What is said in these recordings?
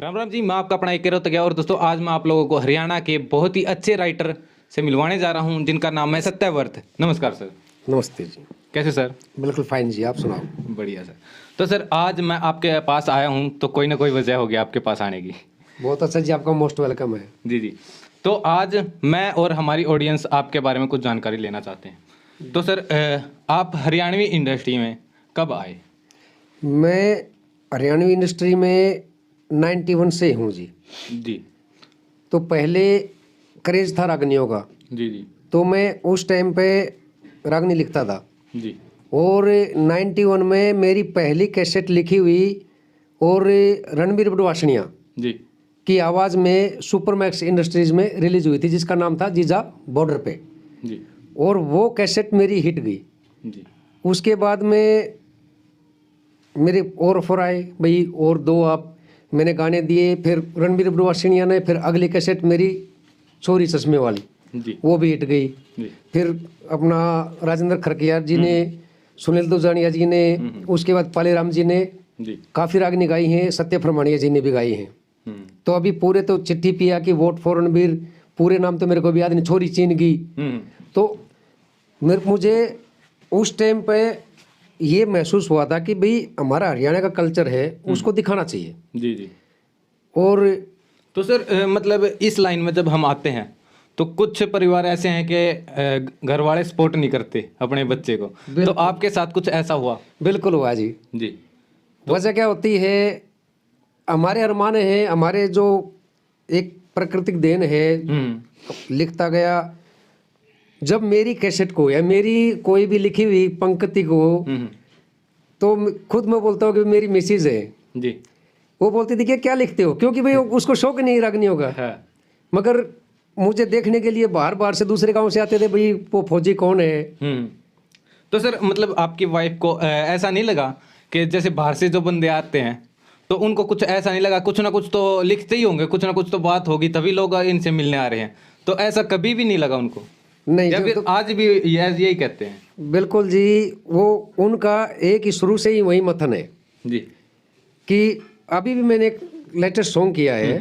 राम राम जी, मैं आपका अपना एक तो गया। और दोस्तों, आज मैं आप लोगों को हरियाणा के बहुत ही अच्छे राइटर से मिलवाने जा रहा हूं, जिनका नाम है सत्याव्रत। नमस्कार सर। नमस्ते जी। कैसे सर? बिल्कुल फाइन जी, आप सुनाओ। बढ़िया सर। तो सर, आज मैं आपके पास आया हूं तो कोई ना कोई वजह होगी आपके पास आने की। बहुत अच्छा जी, आपका मोस्ट वेलकम है। जी जी। तो आज मैं और हमारी ऑडियंस आपके बारे में कुछ जानकारी लेना चाहते हैं। तो सर, आप हरियाणवी इंडस्ट्री में कब आए? मैं हरियाणवी इंडस्ट्री में 91 से हूँ जी। जी तो पहले क्रेज था रागनियों का, जी जी तो मैं उस टाइम पे रागनी लिखता था। जी और 91 में मेरी पहली कैसेट लिखी हुई और रणबीर बडवासनिया जी की आवाज़ में सुपरमैक्स इंडस्ट्रीज में रिलीज हुई थी, जिसका नाम था जीजा बॉर्डर पे। जी और वो कैसेट मेरी हिट गई। जी उसके बाद में मेरे और ऑफर आए, भाई और दो आप। मैंने गाने दिए, फिर रणबीर बडवासनिया ने फिर अगली कैसेट मेरी छोरी चश्मे वाली, जी वो भी हिट गई। जी फिर अपना राजेंद्र खरकियार जी ने, सुनील दुजानिया जी ने, उसके बाद पालेराम जी ने जी काफ़ी रागनी गाई हैं, सत्य प्रमाणिया जी ने भी गाई हैं। तो अभी पूरे तो चिट्ठी पिया कि वोट फॉर रणबीर, पूरे नाम तो मेरे को भी याद नहीं, छोरी चीन की। तो मुझे उस टाइम पे ये महसूस हुआ था कि भाई हमारा हरियाणा का कल्चर है, उसको दिखाना चाहिए। जी जी। और तो सर, मतलब इस लाइन में जब हम आते हैं तो कुछ परिवार ऐसे हैं कि घर वाले सपोर्ट नहीं करते अपने बच्चे को, तो आपके साथ कुछ ऐसा हुआ? बिल्कुल हुआ जी। जी। वजह क्या होती है, हमारे अरमान है, हमारे जो एक प्राकृतिक देन है, लिखता गया। जब मेरी कैसेट को या मेरी कोई भी लिखी हुई पंक्ति को, तो खुद मैं बोलता हूँ कि मेरी मिसेज है जी, वो बोलती थी कि क्या लिखते हो, क्योंकि भाई उसको शौक नहीं रागनी होगा। मगर मुझे देखने के लिए बाहर बाहर से दूसरे गांव से आते थे, भाई वो फौजी कौन है। तो सर, मतलब आपकी वाइफ को ऐसा नहीं लगा कि जैसे बाहर से जो बंदे आते हैं तो उनको कुछ ऐसा नहीं लगा, कुछ ना कुछ तो लिखते ही होंगे, कुछ ना कुछ तो बात होगी तभी लोग इनसे मिलने आ रहे हैं, तो ऐसा कभी भी नहीं लगा उनको? नहीं, या फिर आज भी यही कहते हैं? बिल्कुल जी, वो उनका एक ही शुरू से ही वही मथन है जी कि अभी भी मैंने एक लेटेस्ट सॉन्ग किया है,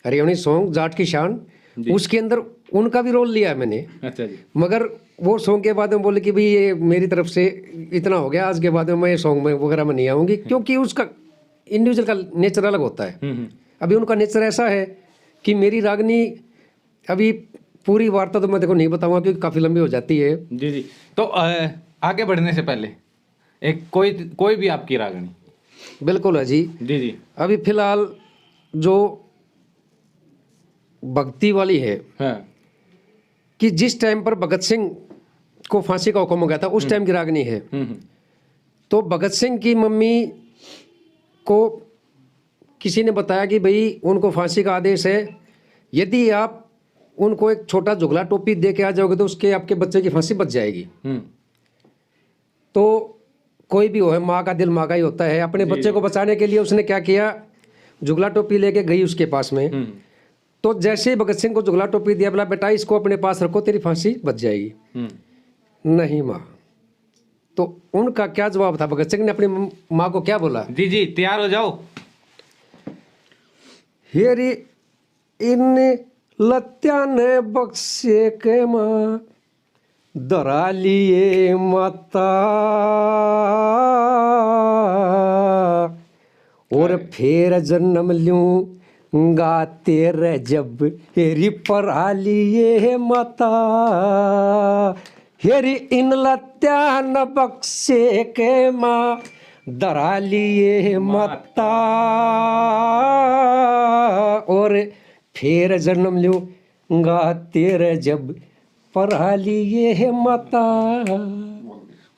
हरियाणवी सॉन्ग जाट की शान, उसके अंदर उनका भी रोल लिया है मैंने। अच्छा जी। मगर वो सॉन्ग के बाद में बोले कि भाई ये मेरी तरफ से इतना हो गया, आज के बाद में मैं सॉन्ग में वगैरह में नहीं आऊँगी, क्योंकि उसका इंडिविजुअल का नेचर अलग होता है। अभी उनका नेचर ऐसा है कि मेरी रागनी, अभी पूरी वार्ता तो मैं देखो नहीं बताऊंगा क्योंकि काफ़ी लंबी हो जाती है। जी जी। तो आगे बढ़ने से पहले एक कोई भी आपकी रागनी? बिल्कुल है जी। जी जी। अभी फिलहाल जो भक्ति वाली है, हाँ। कि जिस टाइम पर भगत सिंह को फांसी का हुक्म हो गया था, उस टाइम की रागनी है। तो भगत सिंह की मम्मी को किसी ने बताया कि भाई उनको फांसी का आदेश है, यदि आप उनको एक छोटा जुगला टोपी दे के आ जाओगे तो उसके आपके बच्चे की फांसी बच जाएगी। तो कोई भी हो है, माँ का दिल माँ का ही होता है। अपने बच्चे को बचाने के लिए उसने क्या किया, जुगला टोपी लेके गई उसके पास में। तो जैसे ही भगत सिंह को जुगला टोपी दिया, बोला बेटा इसको अपने पास रखो, तेरी फांसी बच जाएगी। नहीं माँ। तो उनका क्या जवाब था, भगत सिंह ने अपनी माँ को क्या बोला? जी जी, तैयार हो जाओ। हेरी इन लत्या ने बक्से के माँ दरा लिए माता, और फिर जन्म लूं गा तेरे जब हेरी पर आ लिए माता। हेरी इन लत्या न बक्से के माँ दरा लिए माता, और फिर जन्म लूंगा तेरे जब पढ़ा लिए है माता।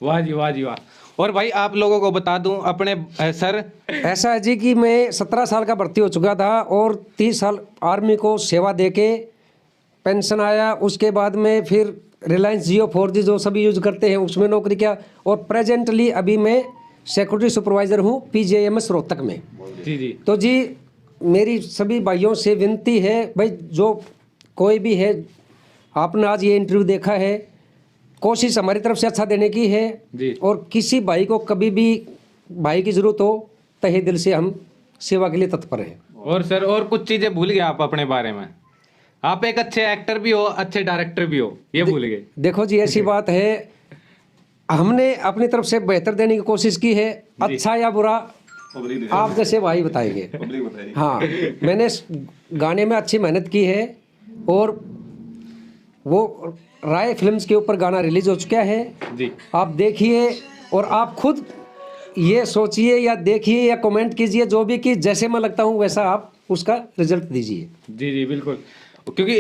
वाह जी, वाह जी, वाह। और भाई आप लोगों को बता दूं अपने सर, ऐसा है जी कि मैं 17 साल का भर्ती हो चुका था और 30 साल आर्मी को सेवा देके पेंशन आया। उसके बाद में फिर रिलायंस जियो 4G जो सभी यूज करते हैं उसमें नौकरी किया, और प्रेजेंटली अभी मैं सिक्योरिटी सुपरवाइजर हूँ PJMS रोहतक में। जी जी। तो जी मेरी सभी भाइयों से विनती है, भाई जो कोई भी है, आपने आज ये इंटरव्यू देखा है, कोशिश हमारी तरफ से अच्छा देने की है जी। और किसी भाई को कभी भी भाई की ज़रूरत हो, तहे दिल से हम सेवा के लिए तत्पर हैं। और सर और कुछ चीजें भूल गए आप अपने बारे में? आप एक अच्छे एक्टर भी हो, अच्छे डायरेक्टर भी हो, ये भूल गए। देखो जी, ऐसी बात है, हमने अपनी तरफ से बेहतर देने की कोशिश की है। अच्छा या बुरा आप जैसे भाई बताएंगे। हाँ, मैंने इस गाने में अच्छी मेहनत की है और वो राय फिल्म्स के ऊपर गाना रिलीज हो चुका है जी। आप देखिए और आप खुद ये सोचिए या देखिए या कमेंट कीजिए, जो भी कि जैसे मैं लगता हूँ वैसा आप उसका रिजल्ट दीजिए। जी जी बिल्कुल, क्योंकि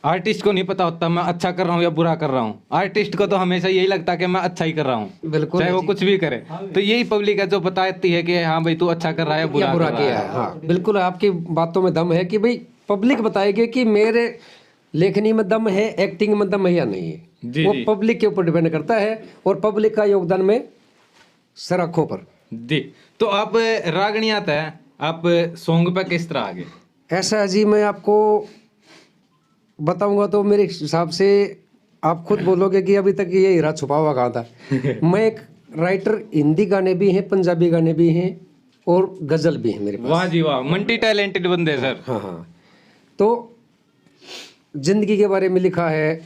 आर्टिस्ट को नहीं पता होता मैं अच्छा कर रहा हूँ या बुरा कर रहा हूँ। आर्टिस्ट को तो हमेशा यही लगता है कि मैं अच्छा ही कर रहा हूँ, बिल्कुल, चाहे वो कुछ भी करे। तो यही पब्लिक है जो बताती है कि हाँ भाई तू अच्छा कर रहा है या बुरा कर किया रहा है। हाँ, बिल्कुल आपकी बातों में दम है कि भाई पब्लिक बताएगी कि मेरे लेखनी में दम है, एक्टिंग में दम है या नहीं है। जी, वो जी। पब्लिक के ऊपर डिपेंड करता है और पब्लिक का योगदान में सर आँखों पर। जी। तो आप रागनी आता है, आप सॉन्ग पे किस तरह आगे? ऐसा है जी, मैं आपको बताऊंगा तो मेरे हिसाब से आप खुद बोलोगे कि अभी तक ये हीरा छुपा हुआ कहाँ था। मैं एक राइटर, हिंदी गाने भी हैं, पंजाबी गाने भी हैं और गजल भी है मेरे पास। वाह जी वाह, मल्टी टैलेंटेड बंदे सर। हाँ हाँ। तो जिंदगी के बारे में लिखा है,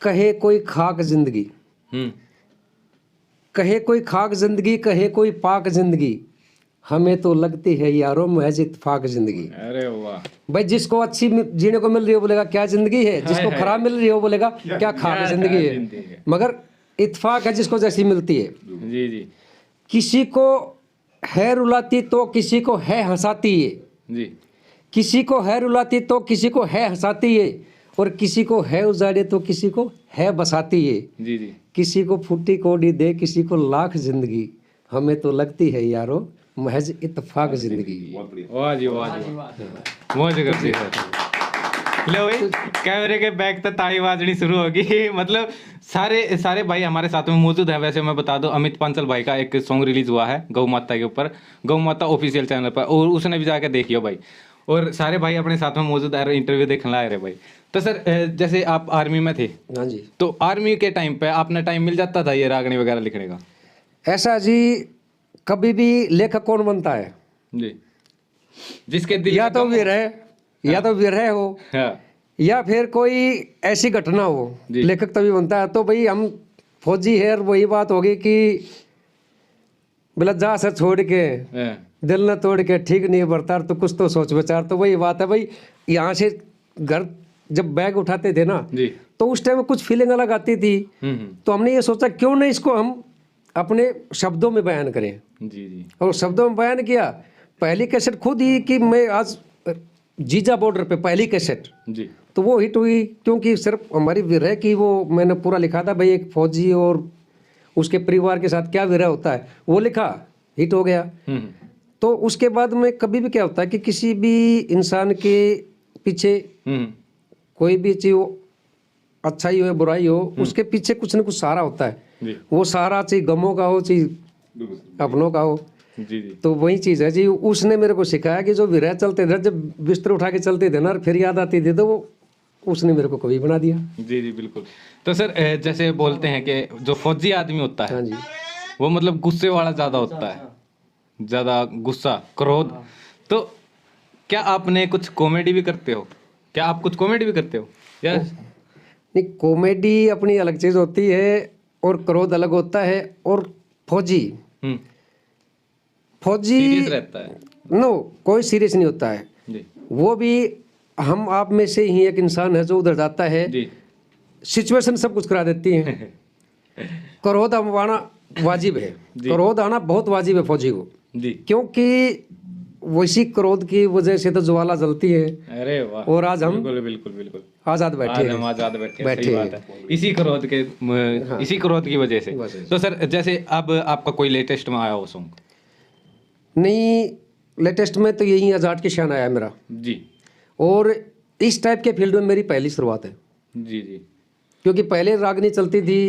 कहे कोई खाक जिंदगी, कहे कोई खाक जिंदगी, कहे कोई पाक जिंदगी, हमें तो लगती है यारों महज इत्तेफाक जिंदगी। अरे वाह भाई, जिसको अच्छी जीने को मिल रही हो बोलेगा क्या जिंदगी है, जिसको खराब मिल रही हो बोलेगा क्या खाक जिंदगी है। मगर इत्तेफाक है जिसको जैसी मिलती है। जी जी किसी को है रुलाती तो किसी को है हंसाती है, जी किसी को है रुलाती तो किसी को है हंसाती है, और किसी को है उजाड़े तो किसी को है बसाती है। जी जी किसी को फूटी कोडी दे किसी को लाख जिंदगी, हमें तो लगती है यारो महज इत्तेफाक जिंदगी। वाह जी वाह जी वाह, मौज कर दी सर। लो भाई, कैमरे के बैक तक ताली बाजनी शुरू होगी। मतलब सारे सारे भाई हमारे साथ में मौजूद है। वैसे मैं बता दूं, अमित पांचल भाई का एक सॉन्ग रिलीज हुआ है गौ माता के ऊपर, गौ माता ऑफिशियल चैनल पर, और उसने भी जाके देखियो भाई। और सारे भाई अपने साथ में मौजूद है, इंटरव्यू देखने लाए रहे भाई। तो सर जैसे आप आर्मी में थे, हाँ जी, तो आर्मी के टाइम पे आपने टाइम मिल जाता था ये रागनी वगैरह लिखने का? ऐसा जी, कभी भी लेखक कौन बनता है जी, जिसके दिल या में तो गम हो। विरह, या तो विरह हो, हाँ या फिर कोई ऐसी घटना हो, जी। लेखक तभी बनता है। तो भाई हम फौजी है और वही बात होगी कि बोला जा सर छोड़ के हाँ, दिल न तोड़ के ठीक नहीं बरतार, तो कुछ तो सोच विचार। तो वही बात है भाई, यहाँ से घर जब बैग उठाते थे ना, जी तो उस टाइम में कुछ फीलिंग अलग आती थी। तो हमने ये सोचा क्यों नहीं इसको हम अपने शब्दों में बयान करें, जी जी और शब्दों में बयान किया। पहली कैसेट खुद ही कि मैं आज जीजा बॉर्डर पे पहली कैसेट, जी तो वो हिट हुई क्योंकि सिर्फ हमारी विरह की वो मैंने पूरा लिखा था भाई, एक फौजी और उसके परिवार के साथ क्या विरह होता है वो लिखा, हिट हो गया। तो उसके बाद में कभी भी क्या होता है कि किसी भी इंसान के पीछे कोई भी चीज हो, अच्छाई हो या बुराई हो, उसके पीछे कुछ न कुछ सहारा होता है। जी वो सहारा चाहे गमों का हो चाहे अपनों का हो। जी जी तो वही चीज है जी, उसने मेरे को सिखाया कि जो विरह चलते थे, जब बिस्तर उठा के चलते थे ना, फिर याद आती थी, तो वो उसने मेरे को कवि बना दिया। जी जी बिल्कुल। तो सर जैसे बोलते हैं कि जो फौजी आदमी होता है हाँ जी, वो मतलब गुस्से वाला ज्यादा होता है, ज्यादा गुस्सा, क्रोध। तो क्या आपने कुछ कॉमेडी भी करते हो? क्या आप कुछ कॉमेडी भी करते हो या? नहीं, कॉमेडी अपनी अलग चीज होती है और क्रोध अलग होता है। और फौजी फौजी सीरियस रहता है? नो, कोई सीरियस नहीं होता है। जी वो भी हम आप में से ही एक इंसान है जो उधर जाता है, जी सिचुएशन सब कुछ करा देती है। क्रोध आना वाजिब है, क्रोध आना बहुत वाजिब है फौजी को, जी। क्योंकि वैसी क्रोध की वजह से तो ज्वाला जलती है। अरे वाह, और आज हम बिल्कुल बिल्कुल बिल्कुल आजाद बैठे आज हैं। हम आजाद बैठे हैं, सही बात है। इसी क्रोध के इसी क्रोध की वजह से। तो सर जैसे अब आपका कोई लेटेस्ट में आया हो सॉन्ग? नहीं, लेटेस्ट में तो यही आजाद की शान आया है मेरा, जी और इस टाइप के फील्ड में मेरी पहली शुरुआत है। जी जी क्योंकि पहले रागनी चलती थी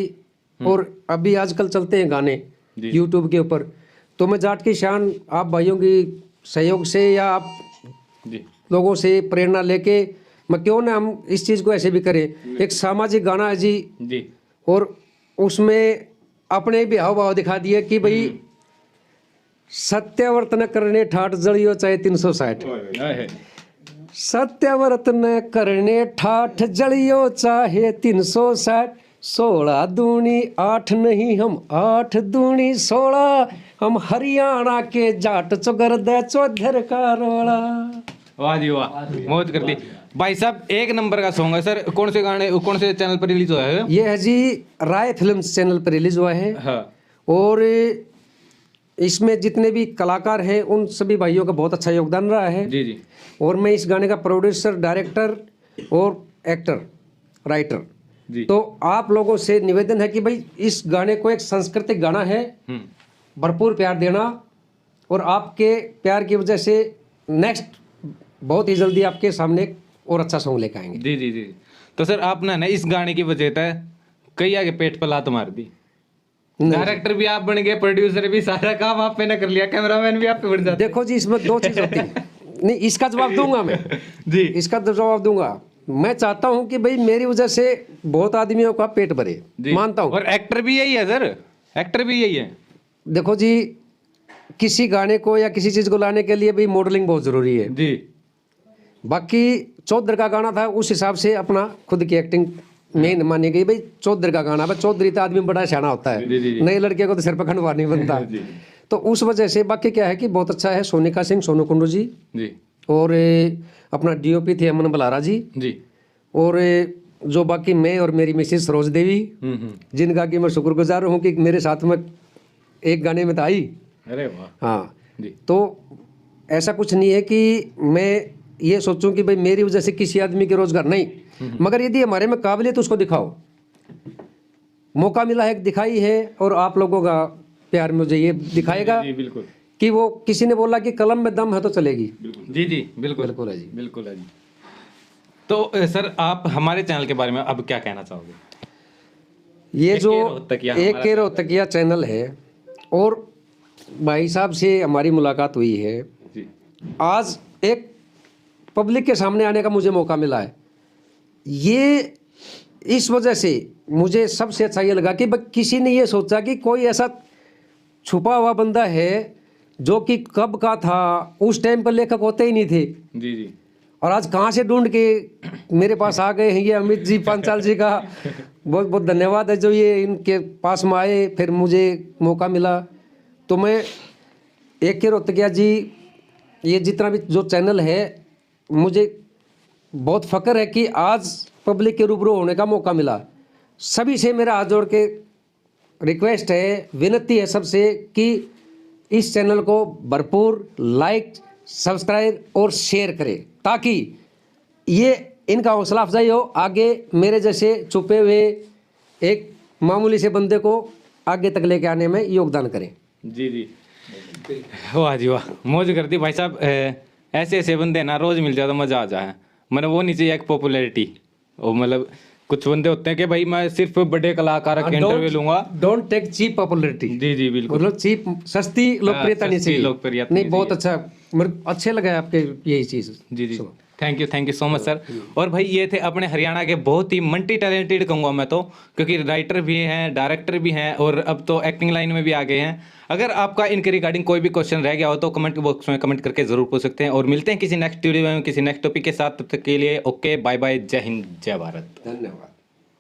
और अभी आजकल चलते हैं गाने यूट्यूब के ऊपर। तो मैं जाट की शान आप भाइयों की सहयोग से या आप जी लोगों से प्रेरणा लेके मैं क्यों ना हम इस चीज़ को ऐसे भी करें। एक सामाजिक गाना है जी, जी और उसमें अपने भी हाव भाव दिखा दिए कि भाई सत्यव्रत न करने ठाठ जलियो चाहे 360। सत्यव्रत न करने ठाठ जलियो चाहे 360। 16 दूनी 8 नहीं हम 8 दूनी 16। हम हरियाणा के जाट चुगर दे चौधर का रोड़ा। वाह जी वाह, मौज कर दी भाई साहब। एक नंबर का सॉन्ग है सर। कौन से गाने, कौन से चैनल पर रिलीज हुआ है? ये है जी राय फिल्म्स चैनल पर रिलीज हुआ है। हाँ। और इसमें जितने भी कलाकार हैं उन सभी भाइयों का बहुत अच्छा योगदान रहा है। जी जी। और मैं इस गाने का प्रोड्यूसर, डायरेक्टर और एक्टर, राइटर। जी। तो आप लोगों से निवेदन है कि भाई इस गाने को एक सांस्कृतिक गाना है, भरपूर प्यार देना। और आपके प्यार की वजह से नेक्स्ट बहुत ही जल्दी आपके सामने और अच्छा सॉन्ग लेकर आएंगे। जी जी जी। तो सर आपने ना इस गाने की वजह से कई आगे पेट पर लात मार दी। डायरेक्टर भी आप बन गए, प्रोड्यूसर भी, सारा काम आप पे ने कर लिया, कैमरामैन भी आप पे बढ़ जाते। देखो जी, इसमें दो चीज होती है। नहीं, इसका जवाब दूंगा मैं जी। इसका जवाब दूंगा। मैं चाहता हूं कि भाई मेरी वजह से बहुत आदमियों का पेट भरे, मानता हूं। और एक्टर भी यही है सर, एक्टर भी यही है। देखो जी, किसी गाने को या किसी चीज को लाने के लिए भी मॉडलिंग बहुत जरूरी है जी। बाकी चौधरी का गाना था, उस हिसाब से अपना खुद की एक्टिंग मेन मानी गई। भाई चौधरी का गाना, भाई चौधरी तो आदमी बड़ा सियाना होता है, नए लड़के को तो सिर पर खंडवा नहीं बनता। तो उस वजह से बाकी क्या है कि बहुत अच्छा है। सोनिका सिंह, सोनू कुंडू जी, और अपना डीओपी थे अमन बलारा जी, और जो बाकी मैं और मेरी मिसेस सरोज देवी, जिनका कि मैं शुक्रगुजार हूँ कि मेरे साथ में एक गाने में तो आई। अरे वाह। हाँ जी। तो ऐसा कुछ नहीं है कि मैं ये सोचूं कि भाई मेरी वजह से किसी आदमी के रोजगार नहीं, मगर यदि हमारे में काबिलियत उसको दिखाओ। मौका मिला है, दिखाई है, और आप लोगों का प्यार मुझे ये दिखाएगा जी, बिल्कुल। कि वो किसी ने बोला कि कलम में दम है तो चलेगी। जी जी, बिल्कुल बिल्कुल है जी, बिल्कुल है जी। तो सर आप हमारे चैनल के बारे में अब क्या कहना चाहोगे? ये जो एक के रोहतकिया चैनल है, और भाई साहब से हमारी मुलाकात हुई है जी। आज एक पब्लिक के सामने आने का मुझे मौका मिला है। ये इस वजह से मुझे सबसे अच्छा ये लगा कि किसी ने ये सोचा कि कोई ऐसा छुपा हुआ बंदा है जो कि कब का था, उस टाइम पर लेखक होते ही नहीं थे जी जी, और आज कहाँ से ढूंढ के मेरे पास आ गए हैं। ये अमित जी पांचाल जी का बहुत बहुत धन्यवाद है जो ये इनके पास में आए, फिर मुझे मौका मिला। तो मैं एक के रोहतकिया जी, ये जितना भी जो चैनल है, मुझे बहुत फख्र है कि आज पब्लिक के रूबरू होने का मौका मिला। सभी से मेरा हाथ जोड़ के रिक्वेस्ट है, विनती है सबसे कि इस चैनल को भरपूर लाइक, सब्सक्राइब और शेयर करें, ताकि ये इनका हौसला अफजाई हो, आगे मेरे जैसे छुपे हुए एक मामूली से बंदे को आगे तक लेके आने में योगदान करें। जी जी, वाह जी वाह, मौज कर दी भाई साहब। ऐसे ऐसे बंदे ना रोज मिल जाए तो मजा आ जाए। मैंने वो नहीं चाहिए एक पॉपुलैरिटी, और मतलब कुछ बंदे होते हैं कि भाई मैं सिर्फ बड़े कलाकार के इंटरव्यू लूंगा। Don't take cheap popularity. जी जी बिल्कुल, मतलब चीप, सस्ती लोकप्रियता नहीं चाहिए। लोकप्रियता नहीं, बहुत अच्छा, मेरे अच्छे लगा आपके यही चीज। जी जी, thank you so much sir. और भाई ये थे अपने हरियाणा के बहुत ही मल्टी टैलेंटेड कहूँगा मैं तो, क्योंकि राइटर भी हैं, डायरेक्टर भी हैं, और अब तो एक्टिंग लाइन में भी आ गए हैं। अगर आपका इनके रिगार्डिंग कोई भी क्वेश्चन रह गया हो तो कमेंट बॉक्स में कमेंट करके जरूर पूछ सकते हैं। और मिलते हैं किसी नेक्स्ट वीडियो में किसी नेक्स्ट टॉपिक के साथ। तब तक के लिए ओके, बाय बाय, जय हिंद, जय भारत, धन्यवाद।